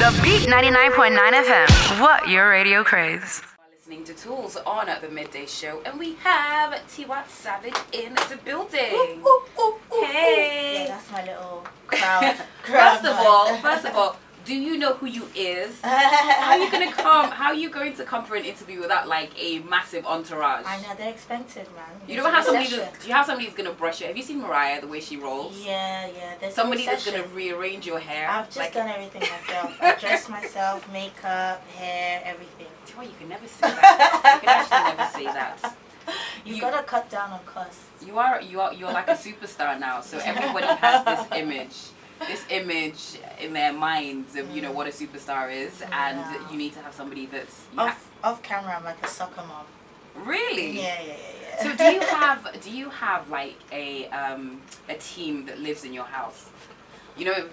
The Beat 99.9 FM. What your radio craze. Listening to Toolz on the Midday Show, and we have Tiwa Savage in the building. Hey, yeah, that's my little crowd. First of all, do you know who you is? How are you going to come for an interview without like a massive entourage? I know, they're expensive, man. You don't have somebody. Do you have somebody who's going to brush it? Have you seen Mariah, the way she rolls? Yeah. There's somebody that's going to rearrange your hair. I've just done everything myself. I dress myself, makeup, hair, everything. Tiwa, you can never say that. You can actually never say that. You gotta cut down on costs. You're like a superstar now. So everybody has this image in their minds of what a superstar is, and you need to have somebody that's off camera. I'm like a soccer mom. Really? Yeah. So do you have like a team that lives in your house? You know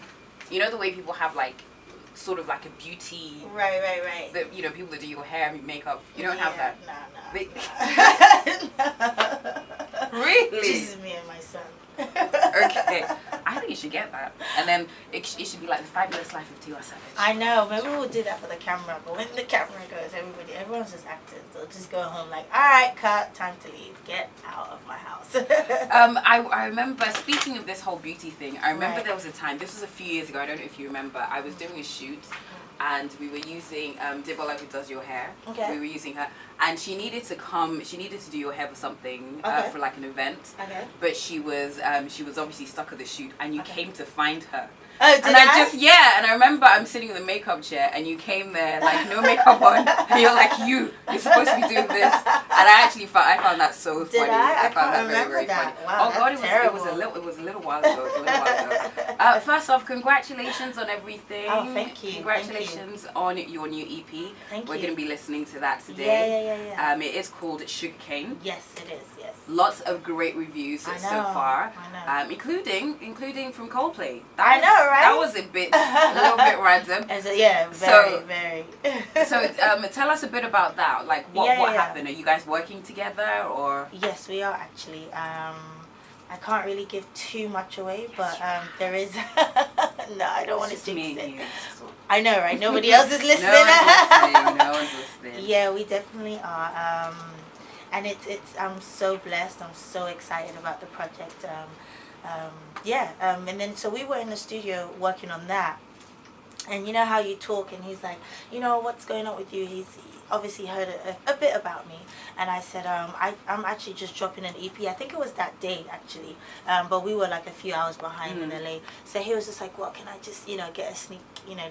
the way people have like sort of like a beauty. Right. That people that do your hair and makeup. You don't have that. No. Really? Just me and my son. Okay, I think you should get that, and then it should be like the fabulous life of Tiwa Savage. I know, maybe we'll do that for the camera, but when the camera goes, everyone's just actors. They'll just go home like, all right, cut, time to leave, get out of my house. I remember, speaking of this whole beauty thing, I remember there was a time, this was a few years ago, I don't know if you remember, I was doing a shoot, and we were using Debola, who does your hair. Okay. We were using her, and she needed to do your hair for something, for like an event. Okay. But she was obviously stuck at the shoot, and you came to find her. Oh, did I? And I remember I'm sitting in the makeup chair, and you came there like no makeup on, and you're like, you're supposed to be doing this, and I found that so funny. I found that very, very funny. Wow, oh God, terrible. it was a little while ago. First off, congratulations on everything. Oh, thank you. Congratulations on your new EP. Thank you. We're going to be listening to that today. Yeah. It is called Sugarcane. Yes, it is. Yes. Lots of great reviews so far, I know. including from Coldplay. I know, right? That was a little bit random. Very. So tell us a bit about that. Like what happened? Are you guys working together or? Yes, we are actually. I can't really give too much away, but there is. No, I don't want to jinx it. I know, right? Nobody else is listening. No one's listening. Yeah, we definitely are. And it's. I'm so blessed. I'm so excited about the project. And then so we were in the studio working on that, and you know how you talk, and he's like, what's going on with you? He's obviously heard a bit about me, and I said, I'm actually just dropping an EP. I think it was that day actually, but we were like a few hours behind in LA. So he was just like, well, can I just get a sneak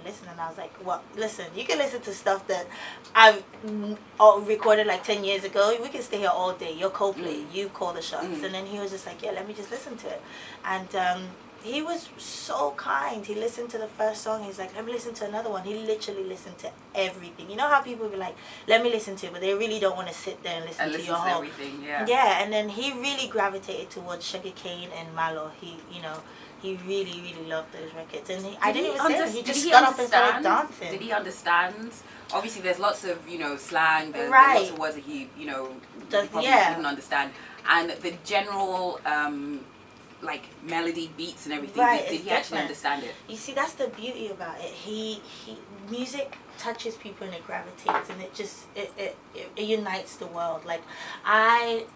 listen? And I was like, well, listen, you can listen to stuff that I've recorded like 10 years ago. We can stay here all day. You're Coldplay, you call the shots. And then he was just like, yeah, let me just listen to it. And he was so kind. He listened to the first song. He's like, let me listen to another one. He literally listened to everything. You know how people be like, let me listen to it, but they really don't want to sit there and listen to your whole everything. Yeah, and then he really gravitated towards Sugarcane and Malo. He really, really loved those records. And I didn't even say it. He just got up and started dancing. Did he understand? Obviously, there's lots of, slang. There's lots of words that he probably didn't understand. And the general, like, melody, beats and everything, did he actually understand it? You see, that's the beauty about it. Music touches people and it gravitates, and it just, it unites the world. Like, I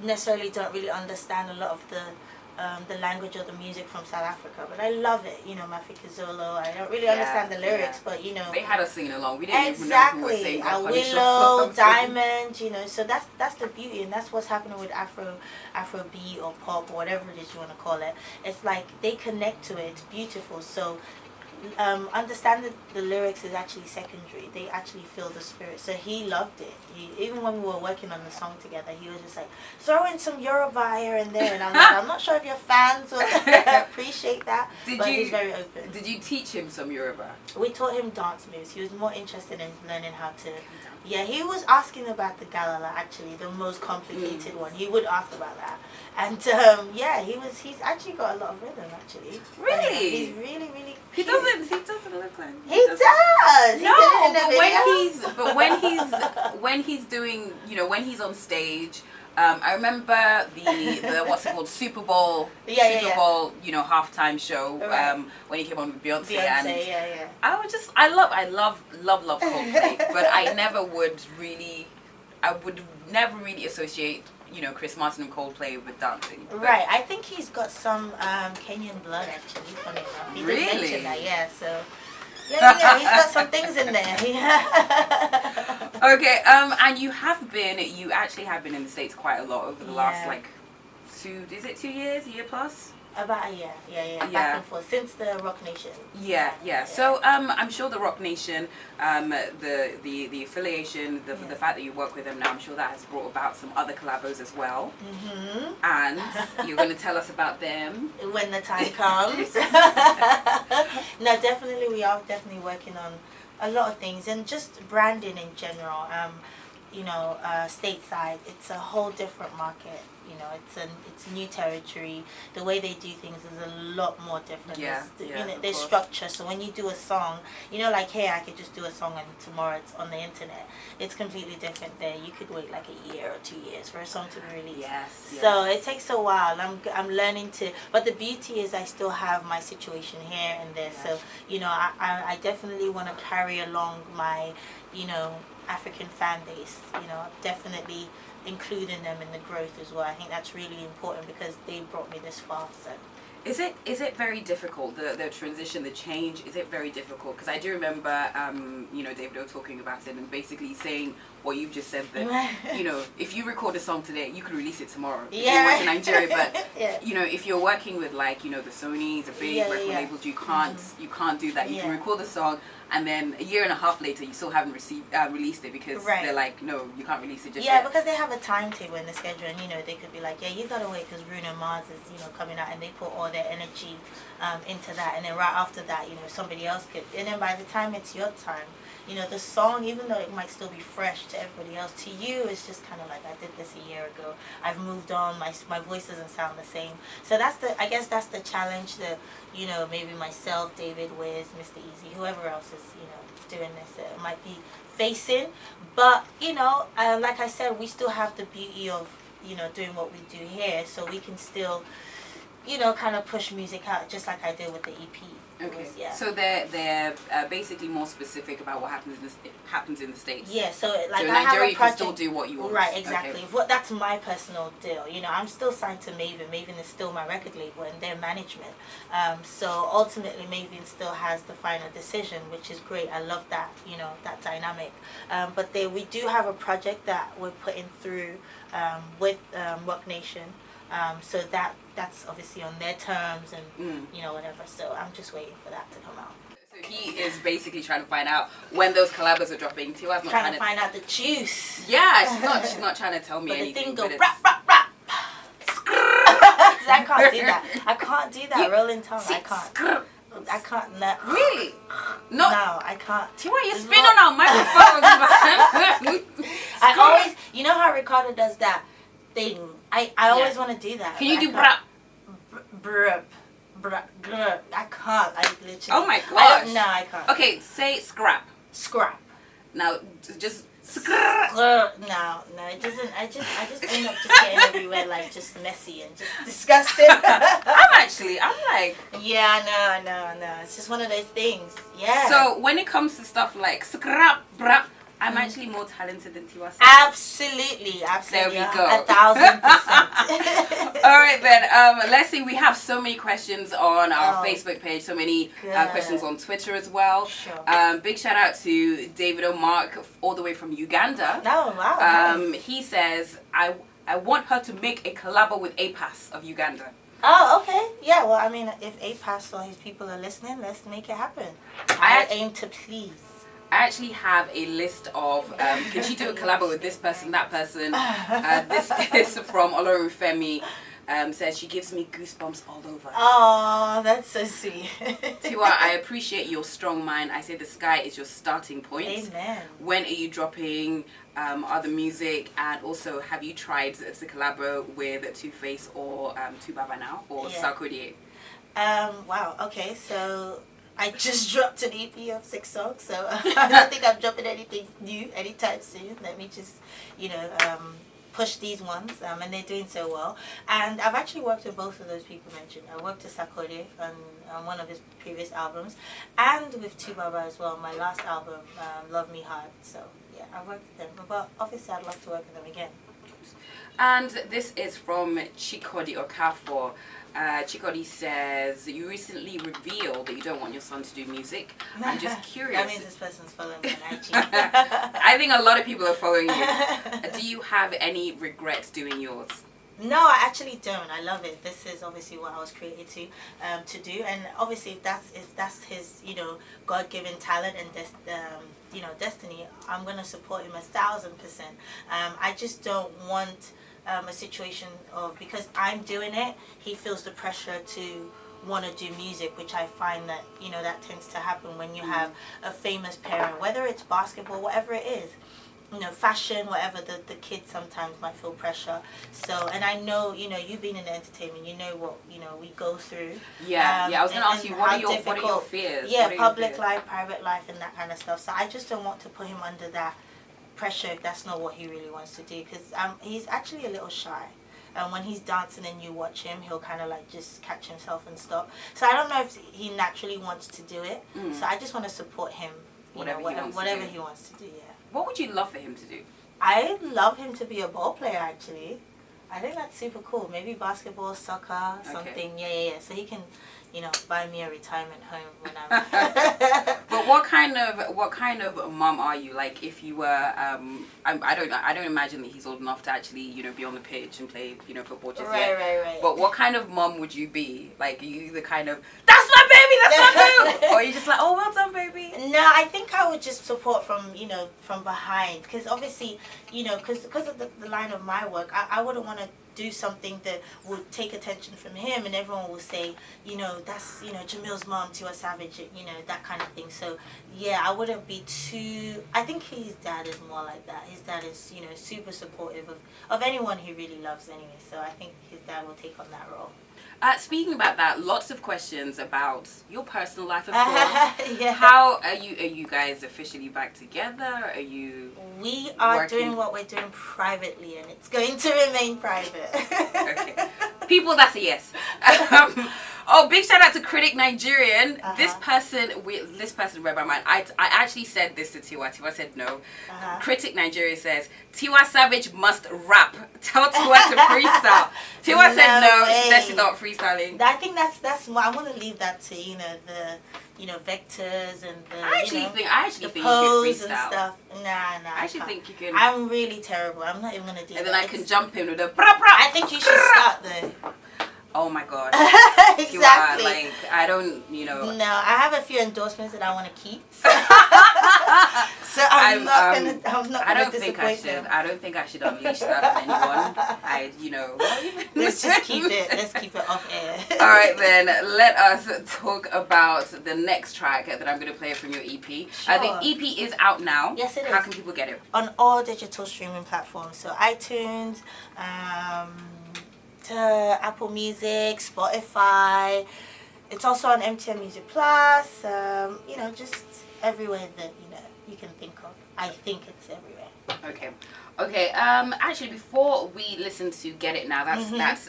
necessarily don't really understand a lot of the language or the music from South Africa, but I love it. Mafika Zolo. I don't really understand the lyrics, but they had us singing along. We didn't even know who was saying Willow, Diamond. So that's the beauty, and that's what's happening with Afrobeat or pop or whatever it is you want to call it. It's like they connect to it. It's beautiful. So understanding the lyrics is actually secondary. They actually feel the spirit. So he loved it. Even when we were working on the song together, he was just like, throw in some Yoruba here and there. And I'm like, I'm not sure if your fans will appreciate that. But he's very open. Did you teach him some Yoruba? We taught him dance moves. He was more interested in learning how to. Yeah, he was asking about the galala, actually, the most complicated one. He would ask about that. And he's actually got a lot of rhythm, actually. Really? He's really, really cute. He doesn't look like He does. No, but when he's doing, when he's on stage, I remember the what's it called, Super Bowl, Bowl, you know, halftime show, when he came on with Beyonce, and I love Coldplay, but I would never really associate, you know, Chris Martin and Coldplay with dancing. Right, I think he's got some Kenyan blood actually. Funny enough, he didn't mention that, yeah. So. Yeah, he's got some things in there. Okay, and you actually have been in the States quite a lot over the last, like, 2 years, a year plus? About a year, back and forth, since the Rock Nation. Yeah. So, I'm sure the Rock Nation, the affiliation, the fact that you work with them now, I'm sure that has brought about some other collabos as well. Mm-hmm. And you're going to tell us about them. When the time comes. No, definitely, we are definitely working on a lot of things, and just branding in general. You know, stateside, it's a whole different market. You know, it's new territory. The way they do things is a lot more different. There's structure. So when you do a song, you know, like here, I could just do a song and tomorrow it's on the internet. It's completely different there. You could wait like a year or 2 years for a song to be released. Yes. So it takes a while. I'm learning to, but the beauty is I still have my situation here and there. Yes. So, you know, I definitely want to carry along my, you know, African fan base, you know, definitely including them in the growth as well. I think that's really important because they brought me this far. So is it very difficult, the transition, the change? Is it very difficult? Because I do remember you know, Davido talking about it and basically saying what you've just said, that you know, if you record a song today, you can release it tomorrow. If you work in Nigeria, but you know, if you're working with, like, you know, the Sonys, the big record labels, you can't do that. You can record the song, and then a year and a half later, you still haven't released it because they're like, no, you can't release it just yet. Because they have a timetable in the schedule, and, you know, they could be like, you gotta wait because Bruno Mars is, you know, coming out, and they put all their energy into that, and then right after that, you know, somebody else could, and then by the time it's your time, you know, the song, even though it might still be fresh to everybody else, to you, it's just kind of like, I did this a year ago. I've moved on. My voice doesn't sound the same. So I guess that's the challenge that, you know, maybe myself, David, Wiz, Mr. Easy, whoever else is, you know, doing this, might be facing. But, you know, like I said, we still have the beauty of, you know, doing what we do here. So we can still, you know, kind of push music out, just like I did with the EP. Okay. So they're basically more specific about what happens in the States. Yeah. So like, so in I Nigeria, have a you project, can still do what you want. Right. Exactly. Okay. That's my personal deal. You know, I'm still signed to Maven. Maven is still my record label and their management. So ultimately, Maven still has the final decision, which is great. I love that. You know, that dynamic. But we do have a project that we're putting through with Rock Nation. So that's obviously on their terms and you know, whatever. So I'm just waiting for that to come out. So he is basically trying to find out when those collabos are dropping. Tiwa's not trying to find out the juice. Yeah, she's not trying to tell me but anything. But the thing go rap rap rap. I can't do that. I can't do that. Rolling tongue. I can't. I can't. No. Really? No, I can't. Tiwa, you spin on our microphones. I always, you know how Ricardo does that thing. I always want to do that. Can you do brap? Brap. I can't. I literally. Oh my gosh. No, I can't. Okay, say scrap. Scrap. Now, just scrap. No, it doesn't. I just end up just getting everywhere, like, just messy and just disgusting. I'm like. Yeah, no. It's just one of those things. Yeah. So when it comes to stuff like scrap, brap, I'm actually more talented than Tiwa Savage. Absolutely. There we go. 1,000%. All right then. Let's see. We have so many questions on our Facebook page. So many questions on Twitter as well. Sure. Big shout out to Davido Mark, all the way from Uganda. Oh wow. Nice. He says, I want her to make a collabo with APAS of Uganda. Oh, okay. Yeah. Well, I mean, if APAS or his people are listening, let's make it happen. I aim to please. I actually have a list of, can she do a collabo with this person, that person? This is from Olorunfemi. Says she gives me goosebumps all over. Oh, that's so sweet. Tiwa, I appreciate your strong mind. I say the sky is your starting point. Amen. When are you dropping other music? And also, have you tried to collabo with Two Face or Tubaba now or Sarkodie? Wow. Okay, so I just dropped an EP of 6 songs, so I don't think I'm dropping anything new anytime soon. Let me just, you know, push these ones, and they're doing so well. And I've actually worked with both of those people mentioned. I worked with Sarkodie on one of his previous albums, and with Tiwa as well, my last album, Love Me Hard. So yeah, I've worked with them, but obviously I'd love to work with them again. And this is from Chikodi Okafor. Chikodi says, you recently revealed that you don't want your son to do music. I'm just curious. That means this person's following me on IG. I think a lot of people are following you. Do you have any regrets doing yours? No, I actually don't. I love it. This is obviously what I was created to do, and obviously if that's his, you know, God-given talent and you know, destiny, I'm gonna support him 1,000%. I just don't want a situation of, because I'm doing it, he feels the pressure to want to do music, which I find that, you know, that tends to happen when you have a famous parent, whether it's basketball, whatever it is, you know, fashion, whatever, the kids sometimes might feel pressure. So, and I know, you know, you've been in entertainment, you know what, you know, we go through. Yeah, I was going to ask you, what are your fears? Yeah, public life, private life, and that kind of stuff. So I just don't want to put him under that pressure if that's not what he really wants to do, because he's actually a little shy. And when he's dancing and you watch him, he'll kind of like just catch himself and stop. So I don't know if he naturally wants to do it. So I just want to support him, whatever he wants to do. Yeah. What would you love for him to do? I love him to be a ball player, actually. I think that's super cool. Maybe basketball, soccer, something. Yeah. So he can, you know, buy me a retirement home when I'm. But what kind of mom are you? Like, if you were, I don't imagine that he's old enough to actually, you know, be on the pitch and play, you know, football just yet. Right. But what kind of mom would you be? Like, are you the kind of, that's my baby, that's my baby, or are you just like, oh, well done, baby? No, I think I would just support from, you know, from behind, because obviously, you know, because of the line of my work, I wouldn't want to do something that would take attention from him, and everyone will say, you know, that's, you know, Jamil's mom, Tiwa Savage, you know, that kind of thing. So yeah, I wouldn't be too. I think his dad is more like that. His dad is, you know, super supportive of anyone he really loves anyway. So I think his dad will take on that role. Speaking about that, lots of questions about your personal life, of course. Yeah. How are you guys officially back together? Are you? We are doing what we're doing privately, and it's going to remain private. Okay. People, that's a yes. Big shout out to Critic Nigerian. This person read my mind. I actually said this to Tiwa. Tiwa said no. Critic Nigeria says, Tiwa Savage must rap. Tell Tiwa to freestyle. Tiwa said no. She said she's not freestyling. I think that's what I want to leave that to, you know, the vectors and the I actually think you can pose freestyle and stuff. Nah. I actually think you can. I'm really terrible. I'm not even gonna do that. And then I can jump in with a brah brah. I think you should start there. Oh my god. Exactly. Like, I don't, you know. No, I have a few endorsements that I want to keep. So I'm not gonna disappoint them. I don't think I should unleash that on anyone. You know. Let's just keep it off air. All right then, let us talk about the next track that I'm going to play from your EP. Sure. The EP is out now. Yes, it is. How can people get it? On all digital streaming platforms, so iTunes, to Apple Music, Spotify. It's also on MTN Music Plus. You know, just everywhere that, you know, you can think of. I think it's everywhere. Okay. Actually, before we listen to Get It Now, that's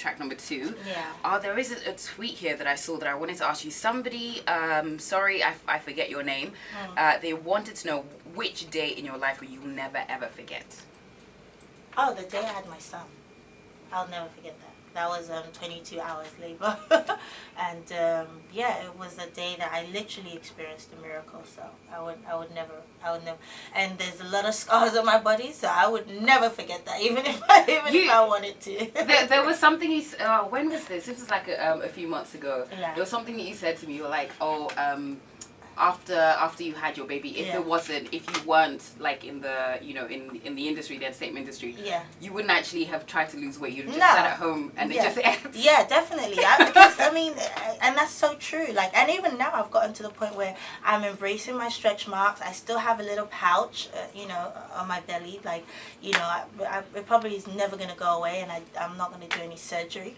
track number 2. Yeah. There is a tweet here that I saw that I wanted to ask you. Somebody, sorry, I forget your name. They wanted to know which day in your life will you never ever forget. Oh, the day I had my son. I'll never forget that. That was 22 hours labor. And yeah, it was a day that I literally experienced a miracle. So I would never. And there's a lot of scars on my body, so I would never forget that, even if I wanted to. There was something you when was this? This was like a few months ago. Yeah. There was something that you said to me. You were like, after you had your baby, if you weren't like in the, you know, in the industry, the entertainment industry, you wouldn't actually have tried to lose weight. You'd have just sat at home and it just ends. Yeah, definitely. Because I mean, and that's so true. Like, and even now I've gotten to the point where I'm embracing my stretch marks. I still have a little pouch, you know, on my belly. Like, you know, it probably is never gonna go away, and I'm not gonna do any surgery.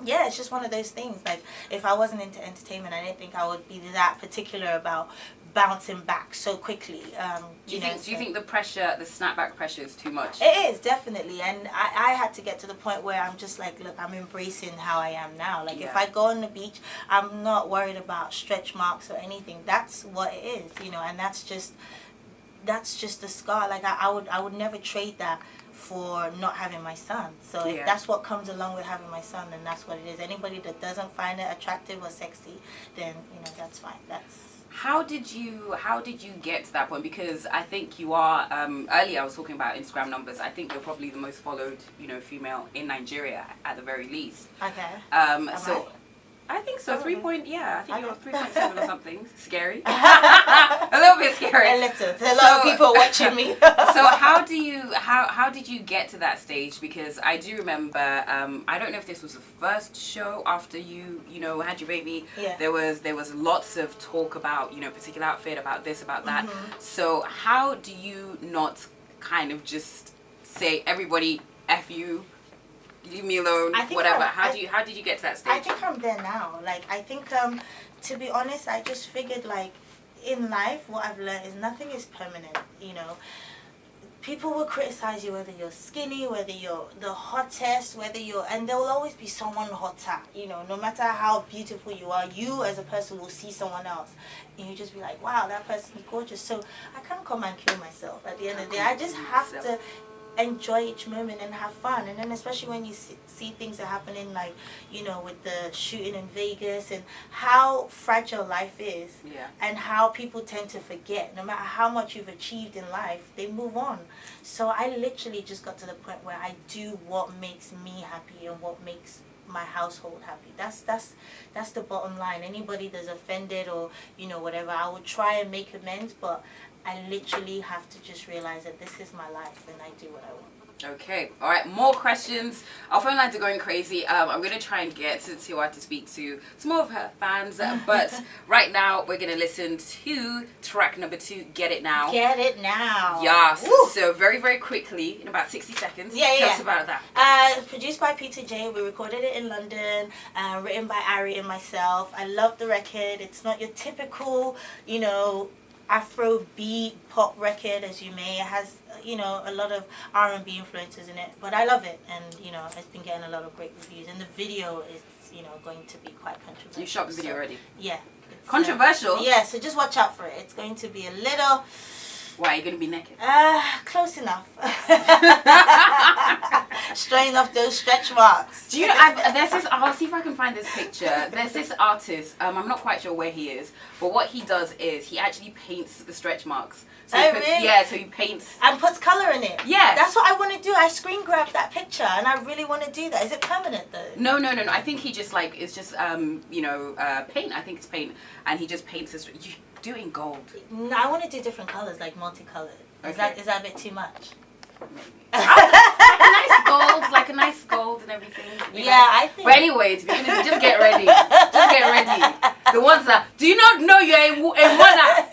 Yeah, it's just one of those things. Like, if I wasn't into entertainment, I didn't think I would be that particular about bouncing back so quickly. Do you think the pressure, the snapback pressure, is too much? It is, definitely. And I had to get to the point where I'm just like, look, I'm embracing how I am now. Like, if I go on the beach, I'm not worried about stretch marks or anything. That's what it is, you know, and that's just a scar. Like, I would never trade that for not having my son. So if that's what comes along with having my son, then that's what it is. Anybody that doesn't find it attractive or sexy, then, you know, that's fine. How did you get to that point? Because I think you are, earlier I was talking about Instagram numbers. I think you're probably the most followed, you know, female in Nigeria at the very least. Okay. So I think so. Probably. 3 point, I think you're 3.7 or something. Scary. A little bit scary. A little. There's a lot of people watching me. So how did you get to that stage? Because I do remember, I don't know if this was the first show after you know, had your baby. Yeah. There was lots of talk about, you know, particular outfit, about this, about that. So how do you not kind of just say, everybody, F you, leave me alone, whatever? How did you get to that stage? I think I'm there now. Like, I think, to be honest, I just figured, like, in life, what I've learned is nothing is permanent, you know. People will criticize you whether you're skinny, whether you're the hottest, and there will always be someone hotter, you know. No matter how beautiful you are, you as a person will see someone else, and you just be like, wow, that person's gorgeous. So I can't come and kill myself at the end of the day. I just have to enjoy each moment and have fun. And then especially when you see things that are happening, like, you know, with the shooting in Vegas, and how fragile life is, and how people tend to forget. No matter how much you've achieved in life, they move on. So I literally just got to the point where I do what makes me happy and what makes my household happy. That's the bottom line. Anybody that's offended or, you know, whatever, I would try and make amends, but I literally have to just realize that this is my life and I do what I want. Okay, all right, more questions. Our phone lines are going crazy. I'm going to try and get to Tiwa to speak to some more of her fans, but right now we're going to listen to track number 2, Get It Now. Get It Now. Yes. Woo. So very, very quickly, in about 60 seconds, tell us about that. Produced by Peter J. We recorded it in London, written by Ari and myself. I love the record. It's not your typical, you know, Afro beat pop record, as you may. It has, you know, a lot of R&B influences in it, but I love it, and, you know, it's been getting a lot of great reviews, and the video is, you know, going to be quite controversial. You shot the video already? Yeah. Controversial? Yeah, so just watch out for it. It's going to be a little... Why, are you going to be naked? Close enough. Straighten off those stretch marks. Do you know, there's this, I'll see if I can find this picture. There's this artist, I'm not quite sure where he is, but what he does is he actually paints the stretch marks. So really? Yeah, so he paints. And puts colour in it. Yeah. That's what I want to do. I screen grabbed that picture and I really want to do that. Is it permanent though? No. I think he just like, it's just, you know, paint. I think it's paint. And he just paints this. You do it in gold. No, I want to do different colours, like multicoloured. Okay. Is that a bit too much? Maybe. Like a nice gold and everything. I think. But anyway, to be honest, just get ready. Just get ready. The ones that, do you not know you're a mother?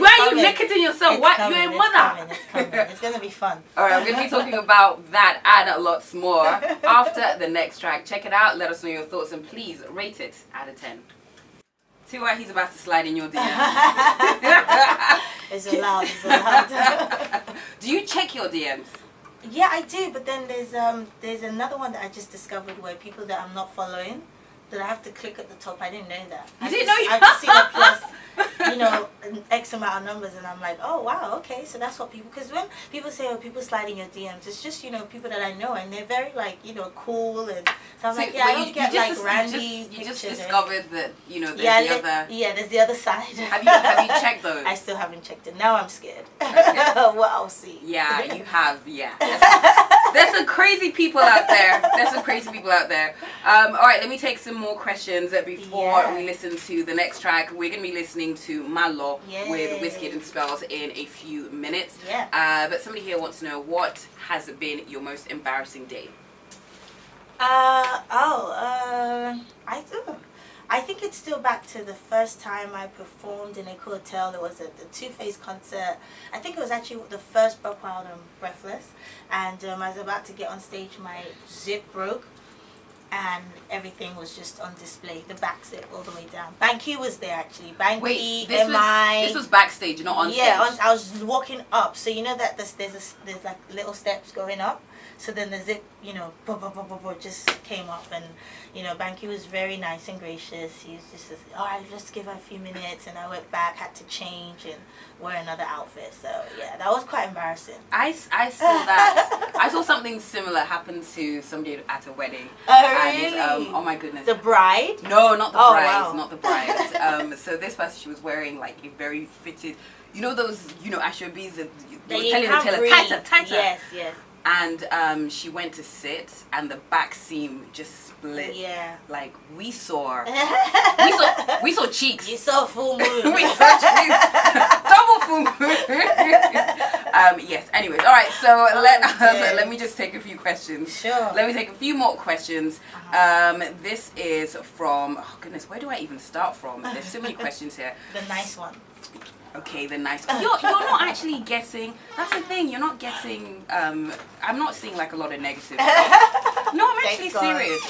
Why are you nicketing yourself? Why you're a mother? It's coming. It's gonna be fun. Alright, I'm gonna be talking about that and lots more after the next track. Check it out. Let us know your thoughts and please rate it out of 10. See why he's about to slide in your DMs. It's allowed. Do you check your DMs? Yeah, I do, but then there's another one that I just discovered where people that I'm not following, that I have to click at the top. I didn't know that. You didn't know you? I've just seen a plus, you know, an X amount of numbers, and I'm like, oh wow, okay, so that's what people. Because when people say, oh, people slide in your DMs, it's just, you know, people that I know, and they're very, like, you know, cool, and so I'm like, yeah, I don't get like randy You just pictures. discovered that, you know, there's the other. Yeah, there's the other side. Have you checked those? I still haven't checked it. Now I'm scared. Okay. What I'll see. Yeah, you have. Yeah. There's some crazy people out there. All right, let me take some more questions before we listen to the next track. We're going to be listening to Malo with Wizkid and Spells in a few minutes. Yeah. But somebody here wants to know, what has been your most embarrassing day? I think it's still back to the first time I performed in a hotel. It was at the Two Face concert. I think it was actually the first Buck Wild and Breathless. And I was about to get on stage. My zip broke. and everything was just on display. The back zip all the way down. Banky was there actually. Banky, Wait, this was backstage, not on stage. Yeah, I was walking up. So you know that there's like little steps going up. So then the zip, you know, just came up, and you know, Banky was very nice and gracious. He was just, all right, let's give her a few minutes, and I went back, had to change and wear another outfit. So yeah, that was quite embarrassing. I saw that. I saw something similar happen to somebody at a wedding. Oh really? And, oh my goodness. The bride? No, not the bride. Wow. Not the bride. So this person, she was wearing like a very fitted, you know those, you know, ashobis that they were telling her tighter. Yes, yes. And she went to sit, and the back seam just split. Yeah. Like we saw cheeks. You saw full moon. We saw cheeks. Double full moon. Yes. Anyways, all right. So let me just take a few questions. Sure. Let me take a few more questions. This is from. Oh goodness, where do I even start from? There's so many questions here. The nice one. Okay, the nice one. You're not actually getting. That's the thing. You're not getting. I'm not seeing like a lot of negative stuff. No, I'm actually serious.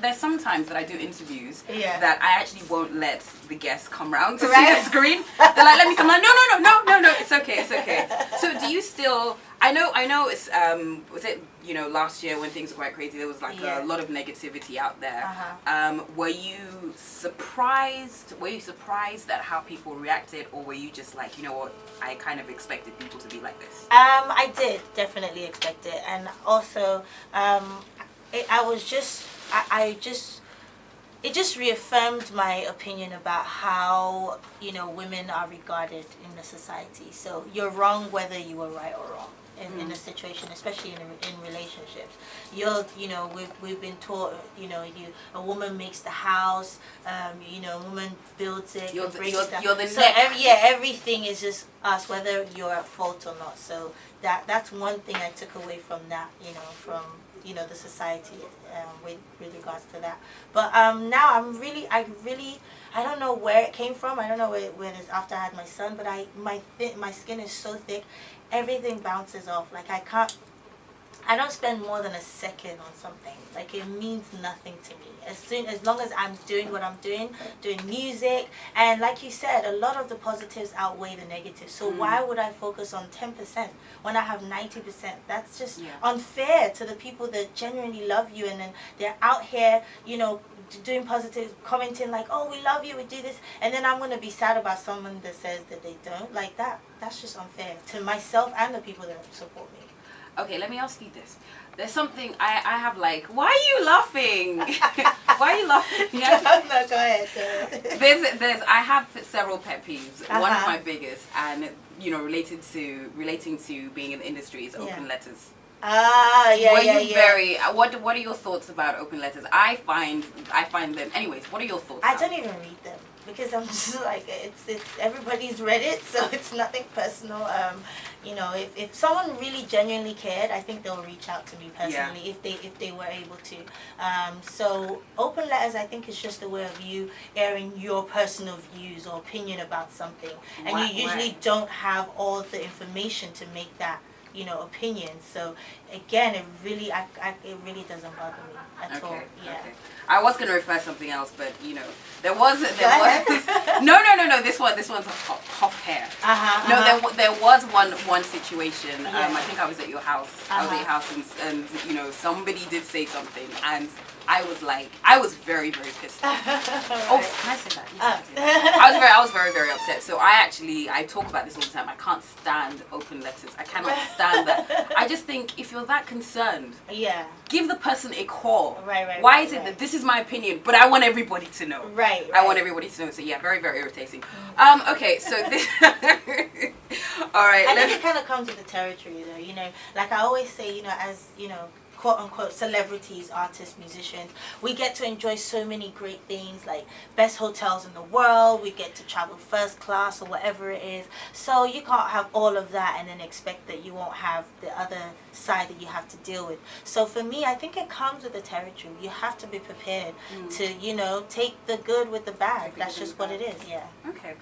There's sometimes that I do interviews that I actually won't let the guests come round to see the screen. They're like, let me come. I'm like, no. It's okay. So do you still? I know. It's was it, you know, last year when things were quite crazy, there was like a lot of negativity out there. Were you surprised at how people reacted, or were you just like, you know what, I kind of expected people to be like this? I did definitely expect it, and also it just reaffirmed my opinion about how, you know, women are regarded in the society. So you're wrong whether you were right or wrong in a situation, especially in relationships. You know, we've been taught, you know, a woman makes the house, you know, a woman builds it. You're the so neck. Everything is just us, whether you're at fault or not. So that's one thing I took away from that, you know, from, you know, the society with regards to that. But now I don't know where it came from. I don't know where it is after I had my son, but my skin is so thick, everything bounces off. Like I don't spend more than a second on something. Like it means nothing to me. As long as I'm doing what I'm doing music, and like you said, a lot of the positives outweigh the negatives. So why would I focus on 10% when I have 90%? That's just unfair to the people that genuinely love you, and then they're out here, you know, doing positive, commenting like, oh, we love you, we do this, and then I'm gonna be sad about someone that says that they don't. Like that's just unfair to myself and the people that support me. Okay, let me ask you this. There's something I have like, why are you laughing? Why are you laughing? No, go ahead. I have several pet peeves. One of my biggest, and you know, relating to being in the industry, is open letters. What are your thoughts about open letters? I find them. Anyways, what are your thoughts? I don't even read them because I'm just like, it's everybody's read it, so it's nothing personal. You know, if someone really genuinely cared, I think they'll reach out to me personally if they were able to. So open letters, I think, is just a way of you airing your personal views or opinion about something, and you usually don't have all the information to make that, you know, opinion. So again, it really doesn't bother me at all. Yeah. Okay. I was gonna refer something else, but you know, there was no. This one's off hair. No, there was one situation. I think I was at your house. I was at your house, and you know, somebody did say something, and I was very, very pissed off. Oh, can I say that? Yes, I was very, very upset. So I talk about this all the time. I can't stand open letters. I cannot stand that. I just think if you're that concerned, give the person a call. Right. Why is it that this is my opinion, but I want everybody to know? Right. I want everybody to know. So yeah, very, very irritating. Okay, so this. All right. I think it kind of comes with the territory, though. You know, like I always say, you know, as you know, quote unquote celebrities, artists, musicians, we get to enjoy so many great things, like best hotels in the world, we get to travel first class or whatever it is. So you can't have all of that and then expect that you won't have the other side that you have to deal with. So for me, I think it comes with the territory. You have to be prepared to, you know, take the good with the bad. That's just what it is. Yeah. Okay.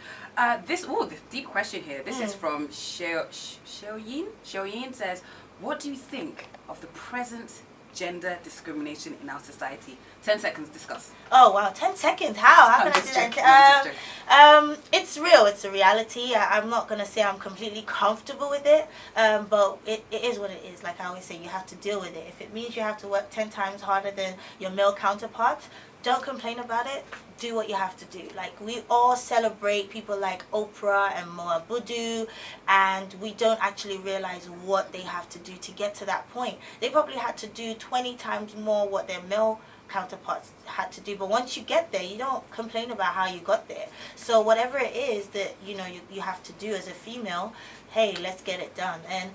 This deep question here. This is from Xiaoyin. Xiaoyin says, what do you think of the present gender discrimination in our society? 10 seconds, discuss. Oh wow, 10 seconds. How can I do that? It's real. It's a reality. I'm not gonna say I'm completely comfortable with it, but it is what it is. Like I always say, you have to deal with it. If it means you have to work 10 times harder than your male counterparts, don't complain about it. Do what you have to do. Like, we all celebrate people like Oprah and Moa Budu, and we don't actually realize what they have to do to get to that point. They probably had to do 20 times more what their male counterparts had to do, but once you get there, you don't complain about how you got there. So whatever it is that you have to do as a female, hey, let's get it done. And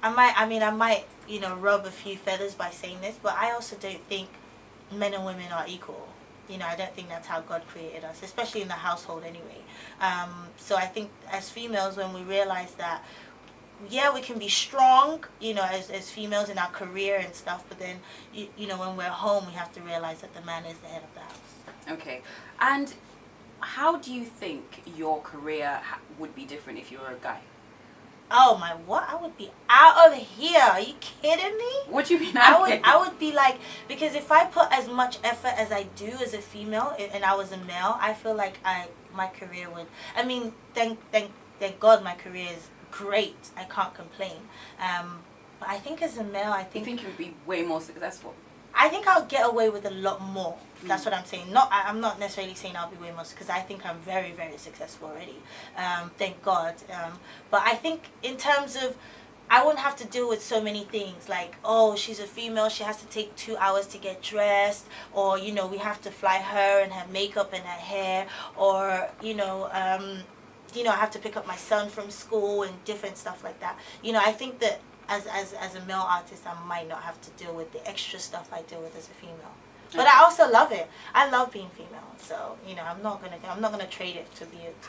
I might rub a few feathers by saying this, but I also don't think men and women are equal. I don't think that's how God created us, especially in the household anyway. So I think as females, when we realize that, yeah, we can be strong, as females in our career and stuff, but then, when we're home, we have to realize that the man is the head of the house. Okay. And how do you think your career would be different if you were a guy? Oh my, what? I would be out of here. Are you kidding me? What do you mean? I would be like, because if I put as much effort as I do as a female and I was a male, I feel like my career would, thank God my career is great. I can't complain. But I think as a male, You think you would be way more successful? I think I'll get away with a lot more. That's what I'm saying. I'm not necessarily saying I'll be way more, because I think I'm very, very successful already. Thank God. But I think in terms of, I wouldn't have to deal with so many things like, oh, she's a female, she has to take 2 hours to get dressed, or we have to fly her and her makeup and her hair, or I have to pick up my son from school and different stuff like that. I think that as a male artist, I might not have to deal with the extra stuff I deal with as a female. But I also love it. I love being female. So, I'm not gonna trade it to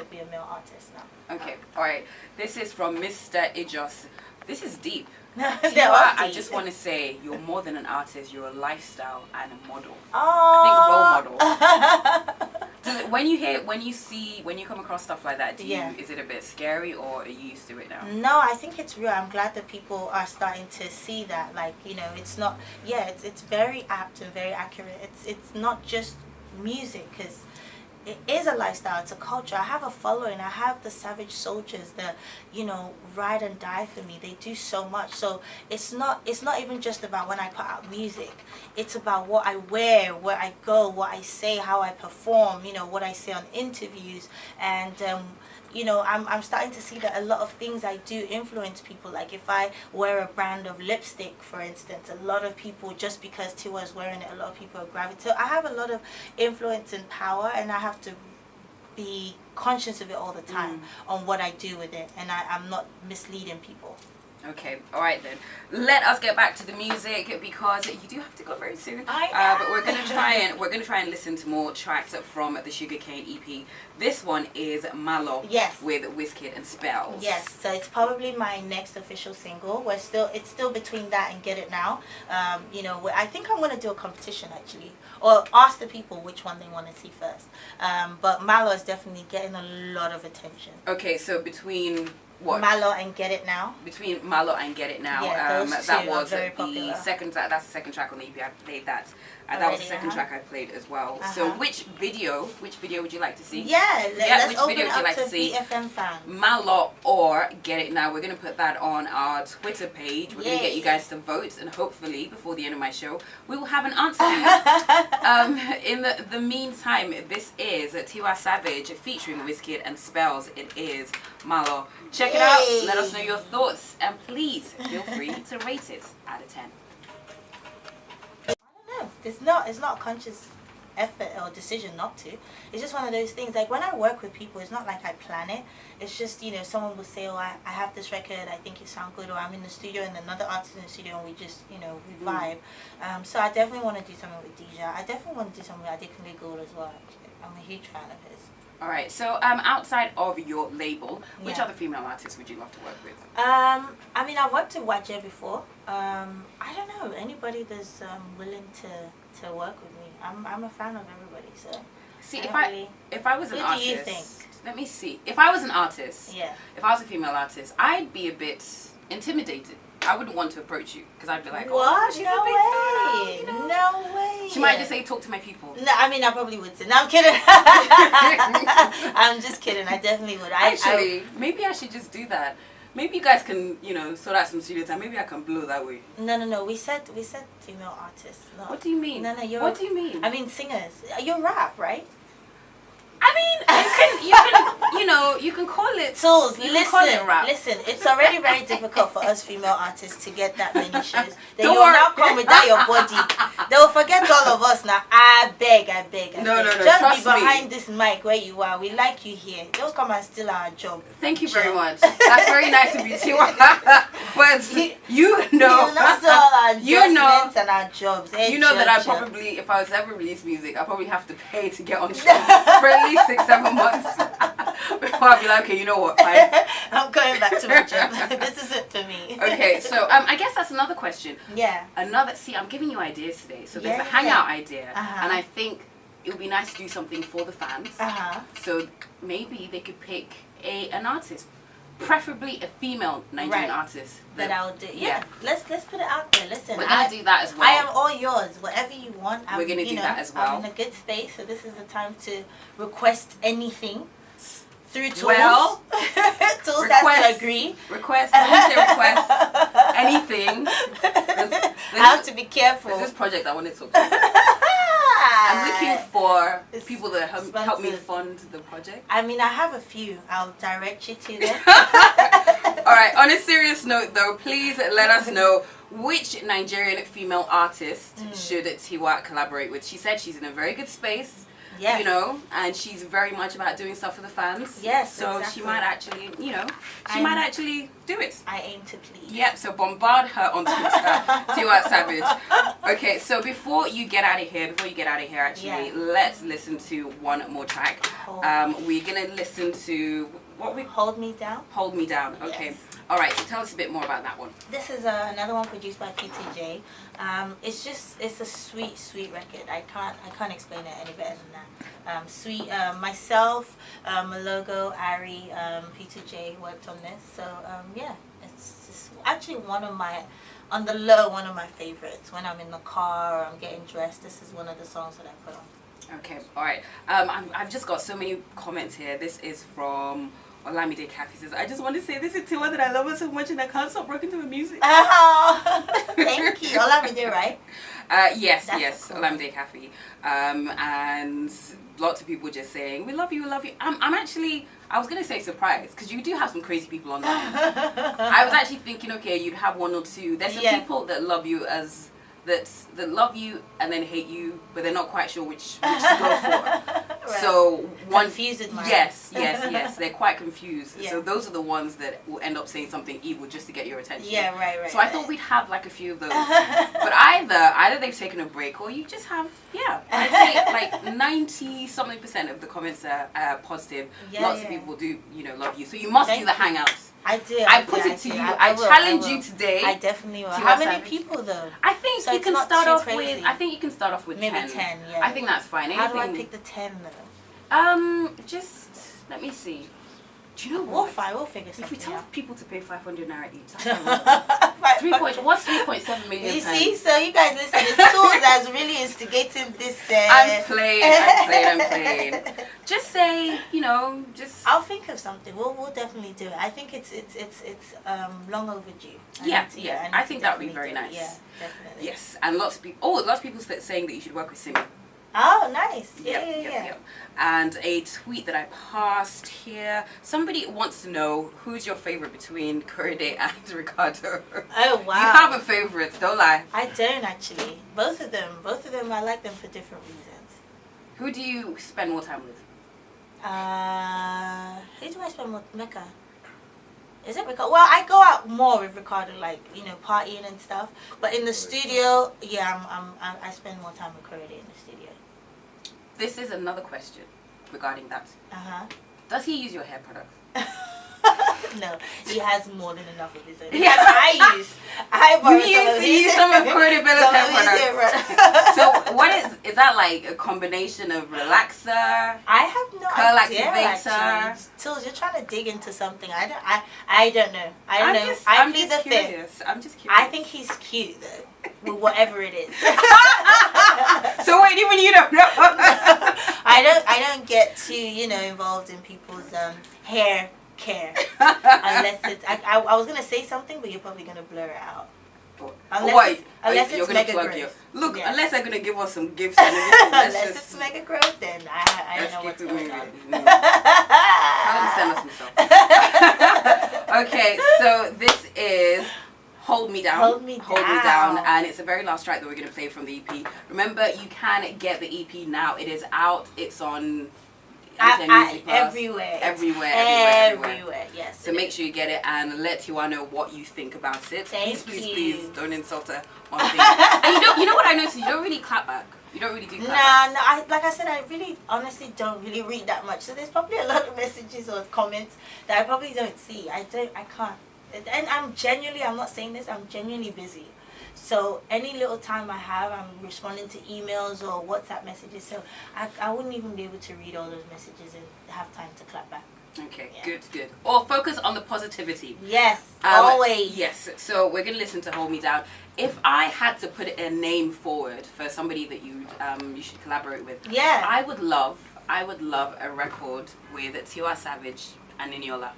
be a male artist now. Okay. All right. This is from Mr. Ijos. This is deep. Tiwa, I just want to say, you're more than an artist. You're a lifestyle and a model. Oh. I think role model. When you come across stuff like that, is it a bit scary, or are you used to it now? No, I think it's real. I'm glad that people are starting to see that. Like, it's not. Yeah, it's very apt and very accurate. It's not just music, because it is a lifestyle. It's a culture. I have a following. I have the Savage soldiers that ride and die for me. They do so much. So it's not even just about when I put out music. It's about what I wear, where I go, what I say, how I perform. What I say on interviews, and I'm starting to see that a lot of things I do influence people. Like if I wear a brand of lipstick, for instance, a lot of people, just because Tiwa is wearing it, a lot of people are gravitating. So I have a lot of influence and power, and I have to be conscious of it all the time on what I do with it, and I'm not misleading people. Okay, all right then. Let us get back to the music, because you do have to go very soon. But we're gonna try and listen to more tracks from the Sugarcane EP. This one is Malo. Yes. With Wizkid and Spells. Yes, so it's probably my next official single. It's still between that and Get It Now. I think I'm gonna do a competition actually, or ask the people which one they want to see first. But Malo is definitely getting a lot of attention. Okay, so between what? Malo and Get It Now. Between Malo and Get It Now, yeah, those that two was very the popular. second. That's the second track on the EP. I played that. That was the second track I played as well. So which video would you like to see? Let's which open video it would you up like to to see? BFM fans. Malo or Get It Now. We're going to put that on our Twitter page. We're going to get you guys to vote, and hopefully before the end of my show we will have an answer for you. In the meantime, this is Tiwa Savage featuring Wizkid and Spells. It is Malo. Check it out. Let us know your thoughts, and please feel free to rate it out of 10. It's not a conscious effort or decision not to. It's just one of those things. Like when I work with people, it's not like I plan it. It's just, someone will say, oh, I have this record, I think it sounds good, or I'm in the studio and another artist in the studio and we just, we vibe. So I definitely want to do something with Deja. I definitely want to do something with Adekunle Gold as well, actually. I'm a huge fan of his. All right. So outside of your label, which other female artists would you love to work with? I've worked with Waje before. I don't know, anybody that's willing to work with me. I'm a fan of everybody. So see, if I was an artist, who do you think? Let me see. If I was an artist, if I was a female artist, I'd be a bit intimidated. I wouldn't want to approach you because I'd be like, what? Oh, she's No a big way. star, you know? No way. She might just say, talk to my people. No, I mean, I probably would say. No, I'm kidding. I'm just kidding. I definitely would. Actually, maybe I should just do that. Maybe you guys can, sort out some studio time. Maybe I can blow that way. No. We said female artists. No. What do you mean? No, What do you mean? I mean singers. You rap, right? I mean, you can call it Toolz. Listen, it's already very difficult for us female artists to get that many shows. Then Don't you'll worry. now come without your body. They will forget all of us now. I beg. No, Just trust be behind me. this mic where you are. We like you here. Don't come and steal our job. Thank you very much. That's very nice of you, Tiwa. But you know, not steal all our adjustments and our jobs. You know that I probably, if I was to ever release music, I probably have to pay to get on shows for at least 6-7 months. Before I'll be like, okay, you know what, fine. I'm going back to my job. This isn't for me. Okay, so I guess that's another question. Yeah. See, I'm giving you ideas today. So there's a Yeah. hangout idea, Uh-huh. and I think it would be nice to do something for the fans. So maybe they could pick an artist, preferably a female Nigerian artist. That I'll do. Yeah. Let's put it out there. Listen, we're gonna do that as well. I am all yours. Whatever you want. We're gonna do that as well. I'm in a good space, so this is the time to request anything through Toolz. Well, Toolz has to agree. Request. When you say request anything, I have to be careful. There's this project I want to talk about. I'm looking for people that help me fund the project. I mean, I have a few. I'll direct you to them. Alright, on a serious note though, please let us know which Nigerian female artist should Tiwa collaborate with. She said she's in a very good space. Yes. And she's very much about doing stuff for the fans. Yes, so exactly. she might actually, might actually do it. I aim to please. Yep, so bombard her on Twitter, Tiwa Savage. Okay, so before you get out of here, actually, let's listen to one more track. We're going to listen to, Hold Me Down? Hold Me Down, okay. Yes. Alright, so tell us a bit more about that one. This is another one produced by PTJ. It's a sweet record. I can't explain it any better than that. Sweet. Myself, Malogo, Ari, PTJ worked on this. So it's just actually one of my favorites. When I'm in the car or I'm getting dressed, this is one of the songs that I put on. Okay, alright. I've just got so many comments here. This is from Olamide Kafi. Says, I just want to say this is Tiwa that I love her so much and I can't stop rocking to her music. Oh, thank you. Olamide, right? Yes, cool. Olamide Kafi. And lots of people just saying, we love you, we love you. I was going to say surprised, because you do have some crazy people on that. I was actually thinking, okay, you'd have one or two. There's some people that love you that love you and then hate you, but they're not quite sure which to go for. Right. So one confused in mind. Yes, they're quite confused. Yeah. So those are the ones that will end up saying something evil just to get your attention. Yeah, right. So I thought we'd have like a few of those. But either they've taken a break or you just have I'd say like 90-something% of the comments are positive. Lots of people do love you. So you must do the hangouts. I do. I put it to you. I challenge you today. I definitely will. How many people though? I think you can start off with. I think you can start off with maybe 10. 10. Yeah. I think that's fine. How do I pick the 10 though? Just let me see. Do you know We'll what? We'll figure something out. If we tell people to pay 500 naira each, that's what's 3.7 million? You see, so you guys listen. It's Toolz that's really instigating this. I'm playing. Just say, just. I'll think of something. We'll definitely do it. I think it's long overdue. I think that would be very nice. Yeah, definitely. Yes, and lots of people saying that you should work with Simi. Oh, nice. Yeah. And a tweet that I passed here. Somebody wants to know who's your favorite between Korede and Ricardo. Oh, wow. You have a favorite, don't lie. I don't actually. Both of them, I like them for different reasons. Who do you spend more time with? Who do I spend more? Mecca. Is it Ricardo? Well, I go out more with Ricardo, like, partying and stuff. But in the studio, I spend more time with Korede in the studio. This is another question regarding that. Uh-huh. Does he use your hair product? No, he has more than enough of his own. Yeah, I borrow some of Cordy Bella's hair products. So what is that like a combination of relaxer? I have no curl idea. Activator. Toolz, you're trying to dig into something. I don't know. I don't know. I'm just curious. I think he's cute though, with whatever it is. So wait, even you don't know? I don't get too involved in people's hair care unless it's. I was gonna say something, but you're probably gonna blur it out. Unless it's mega growth. Look, yeah. Unless they're gonna give us some gifts. Unless it's mega growth, then I don't know what's going on. Tell them to send us some stuff. Okay, so this is Hold Me Down. Hold Me Down. And it's the very last track that we're going to play from the EP. Remember, you can get the EP now. It is out. It's on everywhere. Everywhere, yes. So make sure you get it and let Tiwa know what you think about it. Please, don't insult her on thing. And you know what I noticed? You don't really clap back. You don't really do clap backs. Like I said, I really honestly don't really read that much. So there's probably a lot of messages or comments that I probably don't see. I can't. And I'm not saying this, I'm genuinely busy. So any little time I have, I'm responding to emails or WhatsApp messages. So I wouldn't even be able to read all those messages and have time to clap back. Okay, yeah. Good. Or focus on the positivity. Yes, always. Yes, so we're going to listen to Hold Me Down. If I had to put a name forward for somebody that you should collaborate with, yeah, I would love a record with Tiwa Savage and Niniola.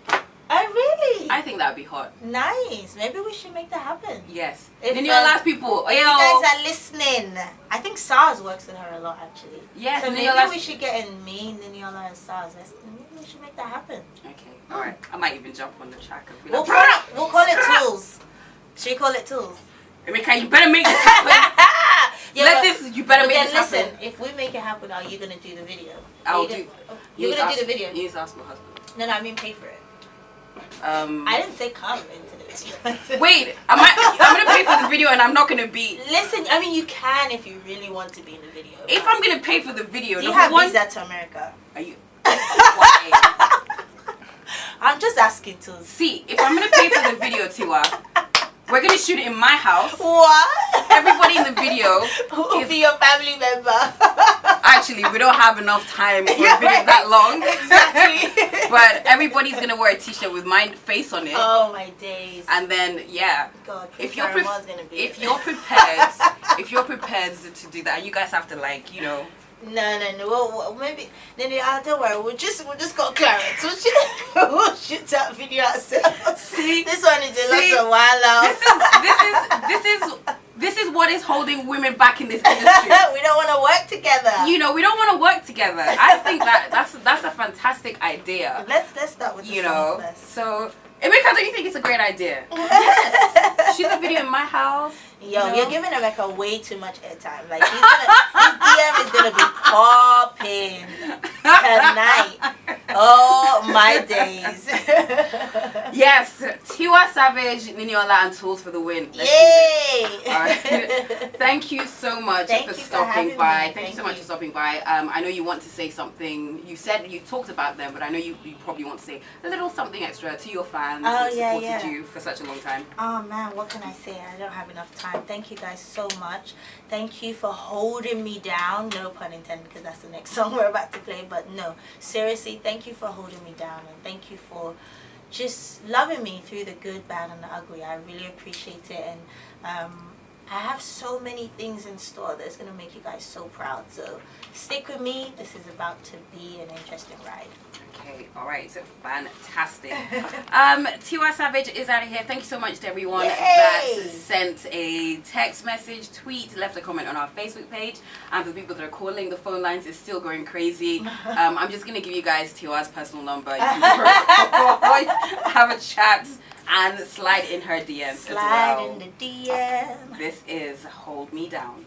Oh, really? I think that would be hot. Nice. Maybe we should make that happen. Yes. Niniola people. If you guys are listening, I think SARS works with her a lot, actually. Yes. So maybe we should get in me, Niniola, and SARS. Maybe we should make that happen. Okay. All right. I might even jump on the track. We'll call it Toolz. Should we call it Toolz? Emeka, you better make this happen. You better make this happen. Listen, if we make it happen, are you gonna do the video? You're gonna do the video. You need to ask my husband. No, I mean pay for it. I didn't say come into the video. Wait, I'm gonna pay for the video and I'm not gonna be. Listen, I mean you can if you really want to be in the video. If I'm gonna pay for the video, do you have visa to America? Are you? Why? I'm just asking to see if I'm gonna pay for the video, Tiwa. We're gonna shoot it in my house. What? Everybody in the video will be your family member. Actually, we don't have enough time for a video that long. Exactly. But everybody's gonna wear a t-shirt with my face on it. Oh my days. And then God, if you're prepared to do that, you guys have to No. Well, maybe. Don't worry. We'll just go clearance. We'll shoot that video ourselves. See, this one is a lot of while out. This is what is holding women back in this industry. We don't want to work together. We don't want to work together. I think that's a fantastic idea. Let's start with the song first. So, Emeka, don't you think it's a great idea? Yes. Shoot the video in my house. You're giving Emeka way too much airtime. Like his DM is gonna be popping tonight. Oh my days. Yes, Tiwa Savage, Niniola, and Toolz for the win. Yay! All right. Thank you so much for stopping by. Thank you so much for stopping by. I know you want to say something. You said you talked about them, but I know you probably want to say a little something extra to your fans that supported you for such a long time. Oh man, what can I say? I don't have enough time. Thank you guys so much. Thank you for holding me down. No pun intended, because that's the next song we're about to play. But no, seriously, thank you for holding me down, and thank you for just loving me through the good, bad, and the ugly. I really appreciate it, and I have so many things in store that's going to make you guys so proud. So stick with me. This is about to be an interesting ride. Okay, all right, so fantastic. Tiwa Savage is out of here. Thank you so much to everyone that sent a text message, tweet, left a comment on our Facebook page. And for the people that are calling, the phone lines is still going crazy. I'm just going to give you guys Tiwa's personal number. You can have a chat and slide in her DMs as well. Slide in the DM. This is Hold Me Down.